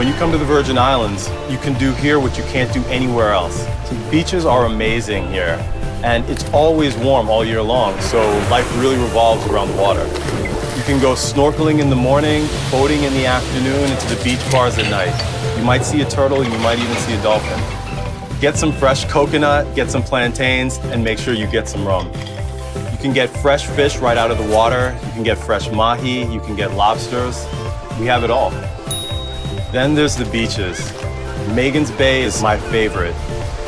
When you come to the Virgin Islands, you can do here what you can't do anywhere else. So beaches are amazing here, and it's always warm all year long, so life really revolves around the water. You can go snorkeling in the morning, boating in the afternoon, and to the beach bars at night. You might see a turtle, you might even see a dolphin. Get some fresh coconut, get some plantains, and make sure you get some rum. You can get fresh fish right out of the water, you can get fresh mahi, you can get lobsters. We have it all. Then there's the beaches. Megan's Bay is my favorite.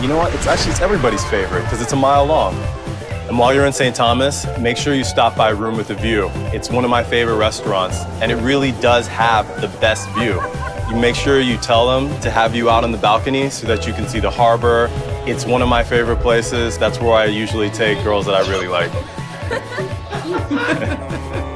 You know what, it's everybody's favorite because it's a mile long. And while you're in St. Thomas, make sure you stop by Room with a View. It's one of my favorite restaurants, and it really does have the best view. You make sure you tell them to have you out on the balcony so that you can see the harbor. It's one of my favorite places. That's where I usually take girls that I really like.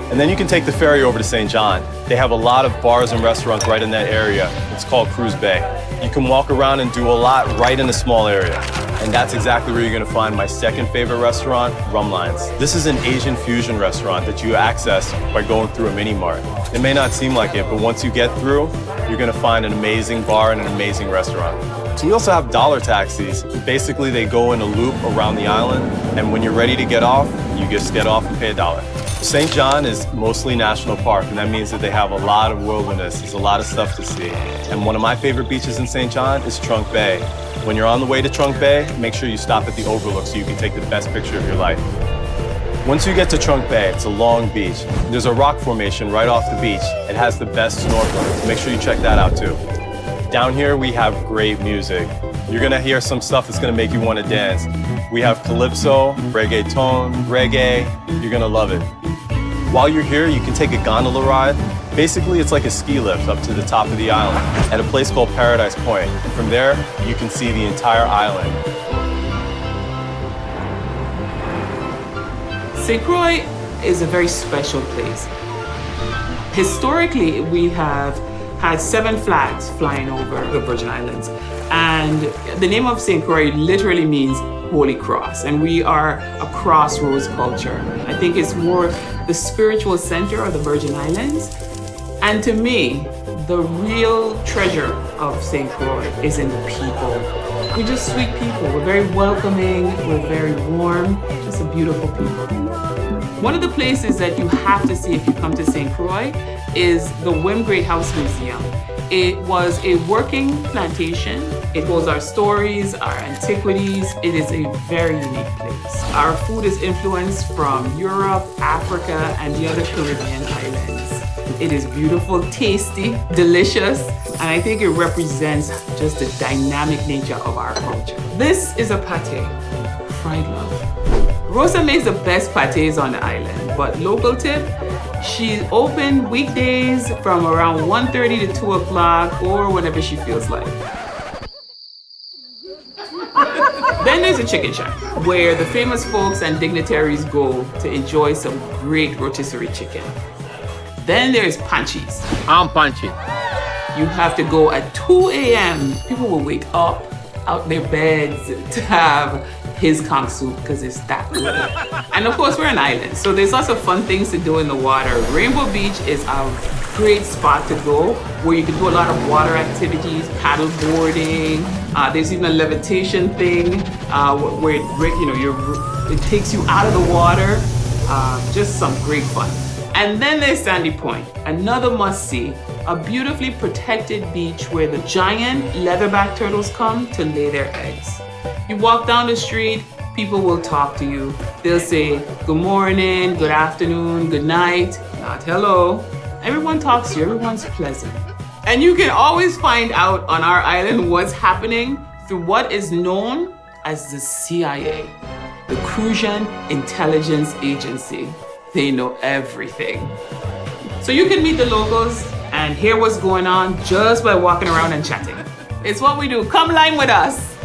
And then you can take the ferry over to St. John. They have a lot of bars and restaurants right in that area. It's called Cruise Bay. You can walk around and do a lot right in a small area. And that's exactly where you're gonna find my second favorite restaurant, Rumlines. This is an Asian fusion restaurant that you access by going through a mini mart. It may not seem like it, but once you get through, you're gonna find an amazing bar and an amazing restaurant. So we also have dollar taxis. Basically, they go in a loop around the island, and when you're ready to get off, you just get off and pay $1. St. John is mostly national park, and that means that they have a lot of wilderness. There's a lot of stuff to see. And one of my favorite beaches in St. John is Trunk Bay. When you're on the way to Trunk Bay, make sure you stop at the overlook so you can take the best picture of your life. Once you get to Trunk Bay, it's a long beach. There's a rock formation right off the beach. It has the best snorkeling, so make sure you check that out too. Down here, we have great music. You're gonna hear some stuff that's gonna make you wanna dance. We have calypso, reggaeton, reggae. You're gonna love it. While you're here, you can take a gondola ride. Basically, it's like a ski lift up to the top of the island at a place called Paradise Point. And from there, you can see the entire island. St. Croix is a very special place. Historically, we have had 7 flags flying over the Virgin Islands. And the name of St. Croix literally means Holy Cross, and we are a crossroads culture. I think it's more the spiritual center of the Virgin Islands. And to me, the real treasure of St. Croix is in the people. We're just sweet people. We're very welcoming, we're very warm, just a beautiful people. One of the places that you have to see if you come to St. Croix is the Wimgrave House Museum. It was a working plantation. It holds our stories, our antiquities. It is a very unique place. Our food is influenced from Europe, Africa, and the other Caribbean islands. It is beautiful, tasty, delicious, and I think it represents just the dynamic nature of our culture. This is a pate, fried love. Rosa makes the best pates on the island, but local tip, she's open weekdays from around 1:30 to 2 o'clock or whenever she feels like. Then there's a chicken shack where the famous folks and dignitaries go to enjoy some great rotisserie chicken. Then there's Panchies. I'm Panchi. You have to go at 2 a.m. People will wake up out their beds to have his conch soup because it's that good. And of course, we're an island, so there's lots of fun things to do in the water. Rainbow Beach is a great spot to go where you can do a lot of water activities, paddle boarding. There's even a levitation thing where it takes you out of the water. Just some great fun. And then there's Sandy Point, another must-see, a beautifully protected beach where the giant leatherback turtles come to lay their eggs. You walk down the street, people will talk to you. They'll say, good morning, good afternoon, good night, not hello. Everyone talks to you, everyone's pleasant. And you can always find out on our island what's happening through what is known as the CIA, the Crucian Intelligence Agency. They know everything. So you can meet the locals and hear what's going on just by walking around and chatting. It's what we do. Come line with us.